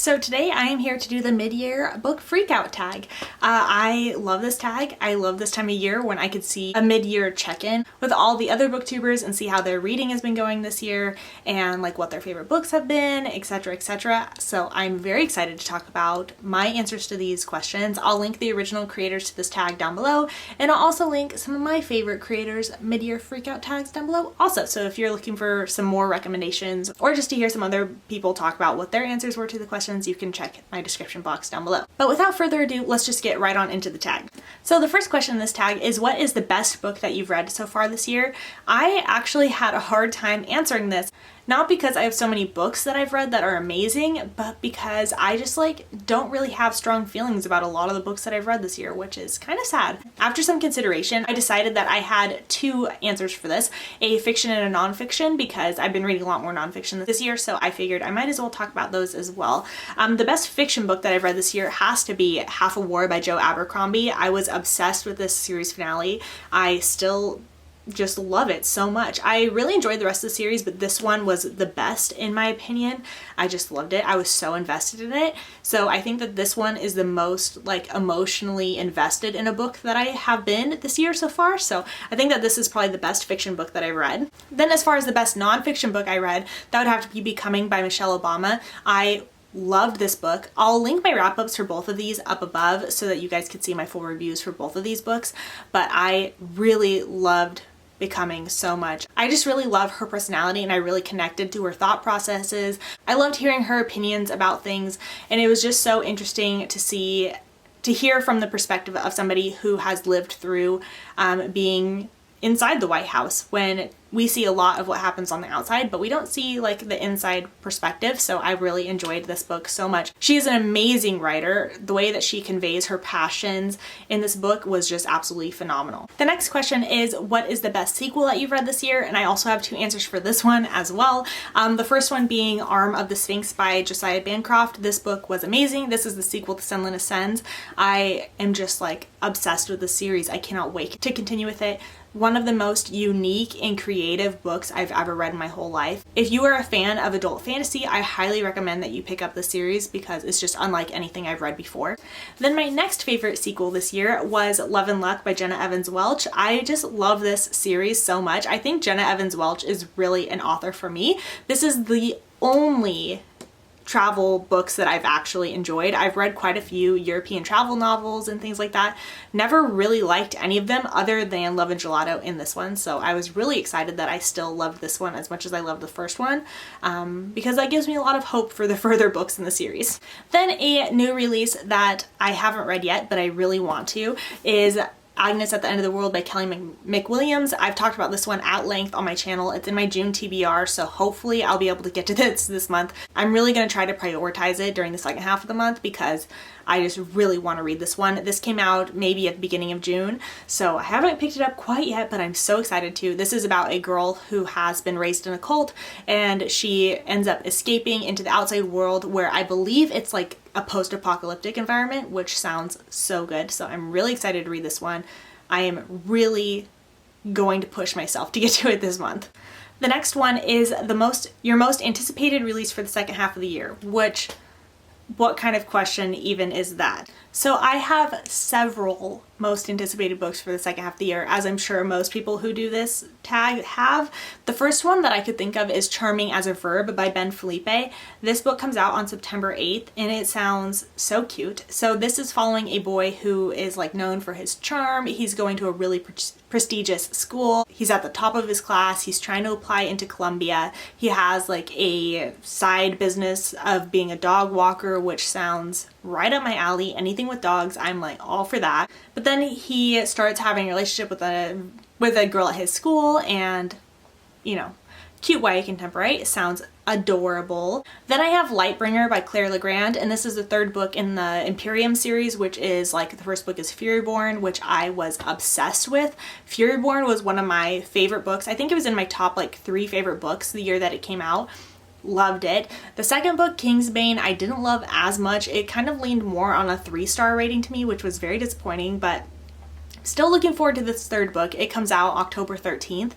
So today I am here to do the mid-year book freakout tag. I love this tag. I love this time of year when I could see a mid-year check-in with all the other booktubers and see how their reading has been going this year and like what their favorite books have been, etc, etc. So I'm very excited to talk about my answers to these questions. I'll link the original creators to this tag down below, and I'll also link some of my favorite creators' mid-year freakout tags down below also. So if you're looking for some more recommendations or just to hear some other people talk about what their answers were to the questions, you can check my description box down below. But without further ado, let's just get right on into the tag. So the first question in this tag is, what is the best book that you've read so far this year? I actually had a hard time answering this, not because I have so many books that I've read that are amazing, but because I just don't really have strong feelings about a lot of the books that I've read this year, which is kind of sad. After some consideration, I decided that I had two answers for this, a fiction and a nonfiction, because I've been reading a lot more nonfiction this year, so I figured I might as well talk about those as well. The best fiction book that I've read this year has to be Half a War by Joe Abercrombie. I was obsessed with this series finale. I still just love it so much. I really enjoyed the rest of the series, but this one was the best in my opinion. I just loved it. I was so invested in it. So I think that this one is the most emotionally invested in a book that I have been this year so far. So I think that this is probably the best fiction book that I read. Then as far as the best nonfiction book I read, that would have to be Becoming by Michelle Obama. I loved this book. I'll link my wrap-ups for both of these up above so that you guys could see my full reviews for both of these books, but I really loved Becoming so much. I just really love her personality and I really connected to her thought processes. I loved hearing her opinions about things, and it was just so interesting to hear from the perspective of somebody who has lived through being inside the White House, when we see a lot of what happens on the outside, but we don't see the inside perspective. So I really enjoyed this book so much. She is an amazing writer. The way that she conveys her passions in this book was just absolutely phenomenal. The next question is, what is the best sequel that you've read this year? And I also have two answers for this one as well. The first one being Arm of the Sphinx by Josiah Bancroft. This book was amazing. This is the sequel to Senlin Ascends. I am just obsessed with the series. I cannot wait to continue with it. One of the most unique and creative books I've ever read in my whole life. If you are a fan of adult fantasy, I highly recommend that you pick up the series because it's just unlike anything I've read before. Then my next favorite sequel this year was Love and Luck by Jenna Evans Welch. I just love this series so much. I think Jenna Evans Welch is really an author for me. This is the only travel books that I've actually enjoyed. I've read quite a few European travel novels and things like that. Never really liked any of them other than Love and Gelato in this one. So I was really excited that I still loved this one as much as I loved the first one, because that gives me a lot of hope for the further books in the series. Then a new release that I haven't read yet, but I really want to, is Agnes at the End of the World by Kelly McWilliams. I've talked about this one at length on my channel. It's in my June TBR, so hopefully I'll be able to get to this month. I'm really going to try to prioritize it during the second half of the month because I just really want to read this one. This came out maybe at the beginning of June, so I haven't picked it up quite yet, but I'm so excited to. This is about a girl who has been raised in a cult, and she ends up escaping into the outside world where I believe it's a post-apocalyptic environment, which sounds so good. So I'm really excited to read this one. I am really going to push myself to get to it this month. The next one is your most anticipated release for the second half of the year, which, what kind of question even is that? So I have several most anticipated books for the second half of the year, as I'm sure most people who do this tag have. The first one that I could think of is Charming as a Verb by Ben Felipe. This book comes out on September 8th and it sounds so cute. So this is following a boy who is known for his charm. He's going to a really prestigious school. He's at the top of his class. He's trying to apply into Columbia. He has a side business of being a dog walker, which sounds right up my alley. Anything with dogs, I'm all for that. But then he starts having a relationship with a girl at his school, and cute YA contemporary. It sounds adorable. Then I have Lightbringer by Claire Legrand, and this is the third book in the Imperium series, which is the first book is Furyborn, which I was obsessed with. Furyborn was one of my favorite books. I think it was in my top 3 favorite books the year that it came out. Loved it. The second book, Kingsbane, I didn't love as much. It kind of leaned more on a 3-star rating to me, which was very disappointing, but still looking forward to this third book. It comes out October 13th.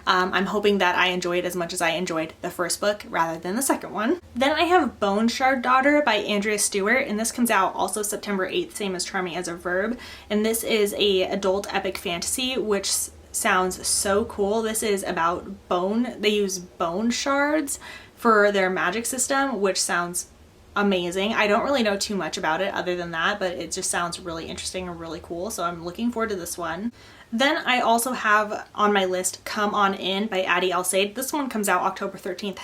I'm hoping that I enjoy it as much as I enjoyed the first book rather than the second one. Then I have Bone Shard Daughter by Andrea Stewart, and this comes out also September 8th, same as Charming as a Verb. And this is a adult epic fantasy, which sounds so cool. This is about bone. They use bone shards for their magic system, which sounds amazing. I don't really know too much about it other than that, but it just sounds really interesting and really cool, so I'm looking forward to this one. Then I also have on my list Come On In by Addie Alsaid. This one comes out October 13th.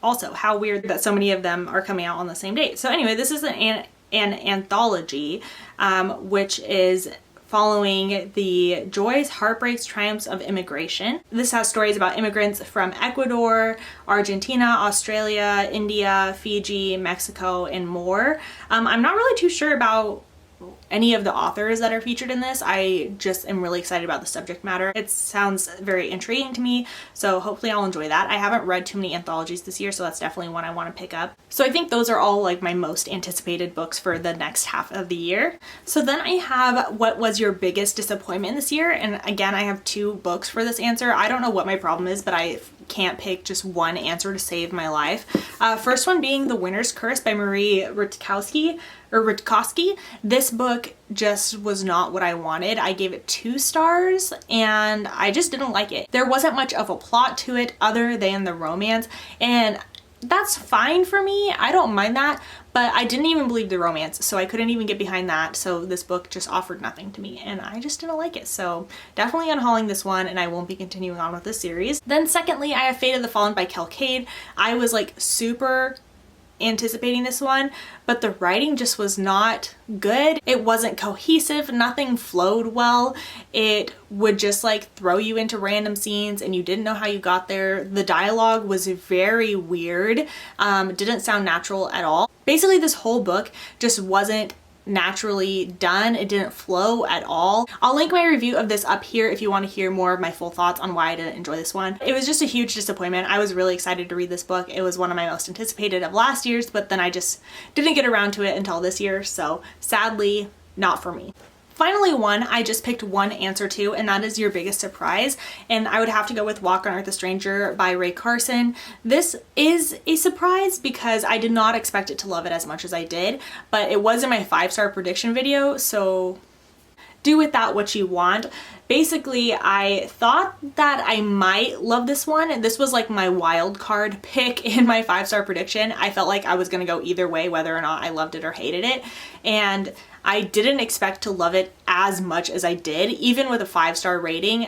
Also, how weird that so many of them are coming out on the same date. So anyway, this is an anthology, which is following the joys, heartbreaks, triumphs of immigration. This has stories about immigrants from Ecuador, Argentina, Australia, India, Fiji, Mexico, and more. I'm not really too sure about any of the authors that are featured in this. I just am really excited about the subject matter. It sounds very intriguing to me, so hopefully I'll enjoy that. I haven't read too many anthologies this year, so that's definitely one I want to pick up. So I think those are all like my most anticipated books for the next half of the year. So then I have What Was Your Biggest Disappointment this year? And again, I have 2 books for this answer. I don't know what my problem is, but I can't pick just one answer to save my life. First one being The Winner's Curse by Marie Rutkowski. This book just was not what I wanted. I gave it 2 stars and I just didn't like it. There wasn't much of a plot to it other than the romance, and that's fine for me. I don't mind that, but I didn't even believe the romance, so I couldn't even get behind that. So this book just offered nothing to me and I just didn't like it. So definitely unhauling this one, and I won't be continuing on with this series. Then secondly, I have Fate of the Fallen by Kel Cade. I was like super anticipating this one, but the writing just was not good. It wasn't cohesive, nothing flowed well. It would just like throw you into random scenes and you didn't know how you got there. The dialogue was very weird, didn't sound natural at all. Basically this whole book just wasn't naturally done. It didn't flow at all. I'll link my review of this up here if you want to hear more of my full thoughts on why I didn't enjoy this one. It was just a huge disappointment. I was really excited to read this book. It was one of my most anticipated of last year's, but then I just didn't get around to it until this year, so sadly, not for me. Finally, one I just picked one answer to, and that is Your Biggest Surprise, and I would have to go with Walk on Earth a Stranger by Ray Carson. This is a surprise because I did not expect it to love it as much as I did, but it was in my 5-star prediction video, so do with that what you want. Basically, I thought that I might love this one. This was like my wild card pick in my 5-star prediction. I felt like I was gonna go either way, whether or not I loved it or hated it, and I didn't expect to love it as much as I did. Even with a 5-star rating,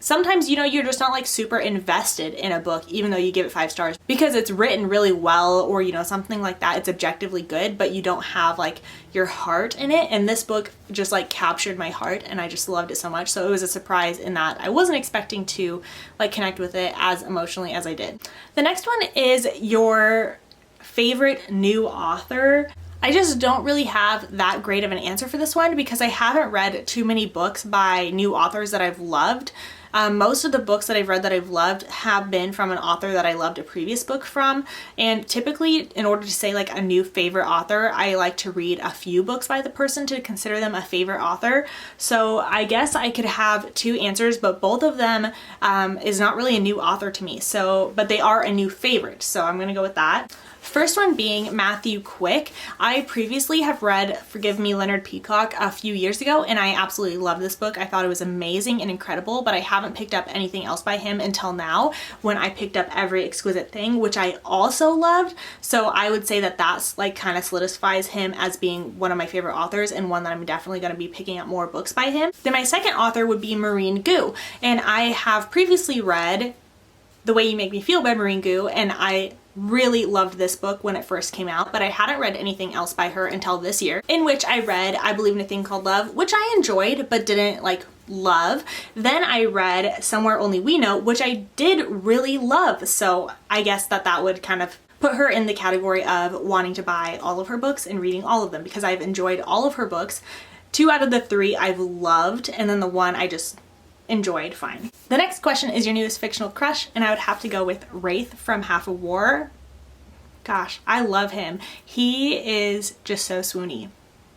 sometimes, you know, you're just not like super invested in a book even though you give it 5 stars because it's written really well, or you know, something like that. It's objectively good, but you don't have like your heart in it, and this book just like captured my heart and I just loved it so much. So it was a surprise in that I wasn't expecting to like connect with it as emotionally as I did. The next one is Your Favorite New Author. I just don't really have that great of an answer for this one because I haven't read too many books by new authors that I've loved. Most of the books that I've read that I've loved have been from an author that I loved a previous book from, and typically in order to say like a new favorite author, I like to read a few books by the person to consider them a favorite author. So I guess I could have 2 answers, but both of them is not really a new author to me, so but they are a new favorite, so I'm gonna go with that. First one being Matthew Quick. I previously have read Forgive Me, Leonard Peacock a few years ago, and I absolutely love this book. I thought it was amazing and incredible, but I haven't picked up anything else by him until now when I picked up Every Exquisite Thing, which I also loved. So I would say that that's like kind of solidifies him as being one of my favorite authors and one that I'm definitely going to be picking up more books by him. Then my second author would be Maureen Gu, and I have previously read The Way You Make Me Feel by Maureen Gu, and I really loved this book when it first came out, but I hadn't read anything else by her until this year, in which I read I Believe in a Thing Called Love, which I enjoyed but didn't like love. Then I read Somewhere Only We Know, which I did really love, so I guess that would kind of put her in the category of wanting to buy all of her books and reading all of them because I've enjoyed all of her books. 2 out of the 3 I've loved, and then the one I just enjoyed fine. The next question is your newest fictional crush, and I would have to go with Wraith from Half a War. Gosh, I love him. He is just so swoony.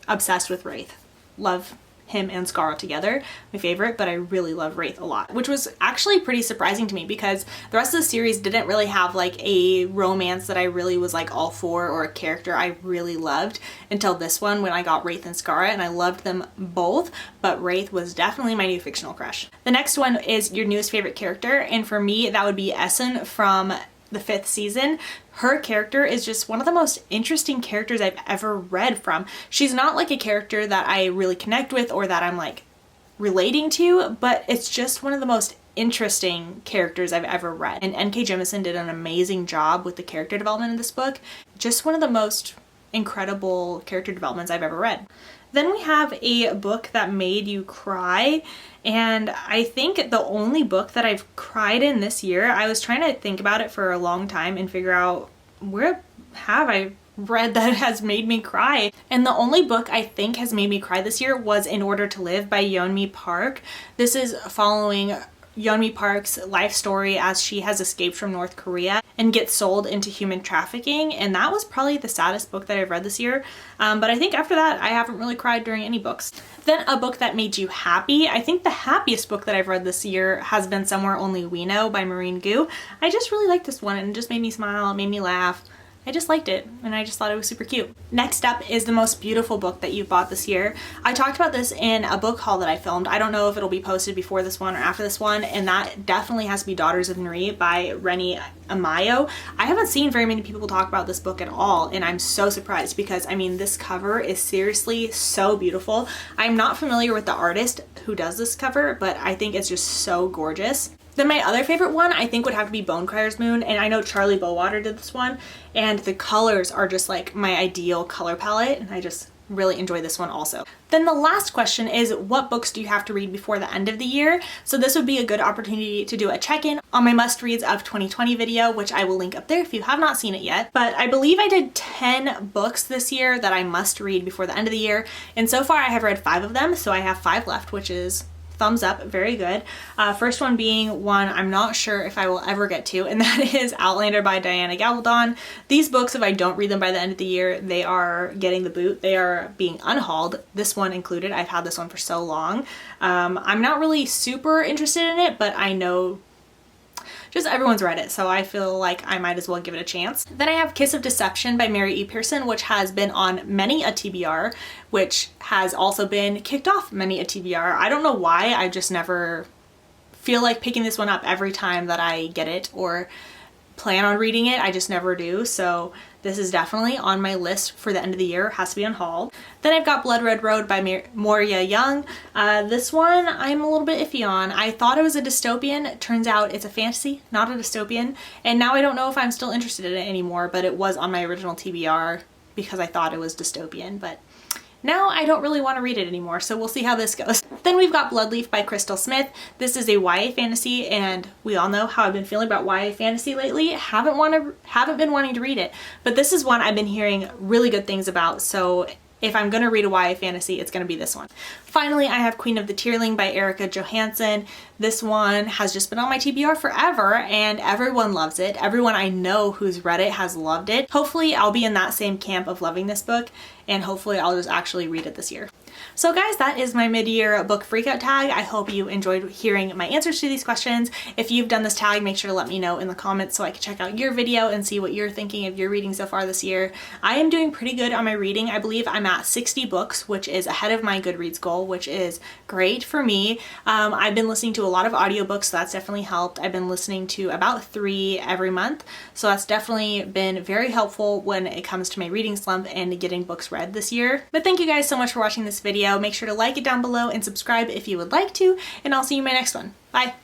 Obsessed with Wraith. Love him and Scarra together, my favorite, but I really love Wraith a lot, which was actually pretty surprising to me because the rest of the series didn't really have like a romance that I really was like all for, or a character I really loved until this one when I got Wraith and Scarra, and I loved them both, but Wraith was definitely my new fictional crush. The next one is your newest favorite character, and for me that would be Essen from the 5th season. Her character is just one of the most interesting characters I've ever read from. She's not like a character that I really connect with or that I'm like relating to, but it's just one of the most interesting characters I've ever read. And N.K. Jemisin did an amazing job with the character development in this book. Just one of the most incredible character developments I've ever read. Then we have a book that made you cry, and I think the only book that I've cried in this year, I was trying to think about it for a long time and figure out where have I read that has made me cry. And the only book I think has made me cry this year was In Order to Live by Yeonmi Park. This is following Yeonmi Park's life story as she has escaped from North Korea and gets sold into human trafficking, and that was probably the saddest book that I've read this year, but I think after that I haven't really cried during any books. Then a book that made you happy. I think the happiest book that I've read this year has been Somewhere Only We Know by Marine Gu. I just really liked this one, and it just made me smile, it made me laugh. I just liked it, and I just thought it was super cute. Next up is the most beautiful book that you've bought this year. I talked about this in a book haul that I filmed. I don't know if it'll be posted before this one or after this one, and that definitely has to be Daughters of Nri by Reni Amayo. I haven't seen very many people talk about this book at all, and I'm so surprised because, I mean, this cover is seriously so beautiful. I'm not familiar with the artist who does this cover, but I think it's just so gorgeous. Then my other favorite one I think would have to be Bonecryer's Moon, and I know Charlie Bowater did this one, and the colors are just like my ideal color palette, and I just really enjoy this one also. Then the last question is, what books do you have to read before the end of the year? So this would be a good opportunity to do a check-in on my must-reads of 2020 video, which I will link up there if you have not seen it yet. But I believe I did 10 books this year that I must read before the end of the year, and so far I have read 5 of them, so I have 5 left, which is thumbs up, very good. First one being one I'm not sure if I will ever get to, and that is Outlander by Diana Gabaldon. These books, if I don't read them by the end of the year, they are getting the boot. They are being unhauled, this one included. I've had this one for so long. I'm not really super interested in it, but I know just everyone's read it, so I feel like I might as well give it a chance. Then I have Kiss of Deception by Mary E. Pearson, which has been on many a TBR, which has also been kicked off many a TBR. I don't know why, I just never feel like picking this one up every time that I get it or plan on reading it. I just never do, so this is definitely on my list for the end of the year. It has to be unhauled. Then I've got Blood Red Road by Moria Young. This one I'm a little bit iffy on. I thought it was a dystopian. It turns out it's a fantasy, not a dystopian. And now I don't know if I'm still interested in it anymore, but it was on my original TBR because I thought it was dystopian. But now I don't really want to read it anymore, so we'll see how this goes. Then we've got Bloodleaf by Crystal Smith. This is a YA fantasy, and we all know how I've been feeling about YA fantasy lately. Haven't been wanting to read it, but this is one I've been hearing really good things about, so if I'm gonna read a YA fantasy, it's gonna be this one. Finally, I have Queen of the Tearling by Erica Johansson. This one has just been on my TBR forever, and everyone loves it. Everyone I know who's read it has loved it. Hopefully I'll be in that same camp of loving this book, and hopefully I'll just actually read it this year. So guys, that is my mid-year book freakout tag. I hope you enjoyed hearing my answers to these questions. If you've done this tag, make sure to let me know in the comments so I can check out your video and see what you're thinking of your reading so far this year. I am doing pretty good on my reading. I believe I'm at 60 books, which is ahead of my Goodreads goal, which is great for me. I've been listening to a lot of audiobooks, so that's definitely helped. I've been listening to about 3 every month, so that's definitely been very helpful when it comes to my reading slump and getting books read this year. But thank you guys so much for watching this video. Make sure to like it down below and subscribe if you would like to, and I'll see you in my next one. Bye!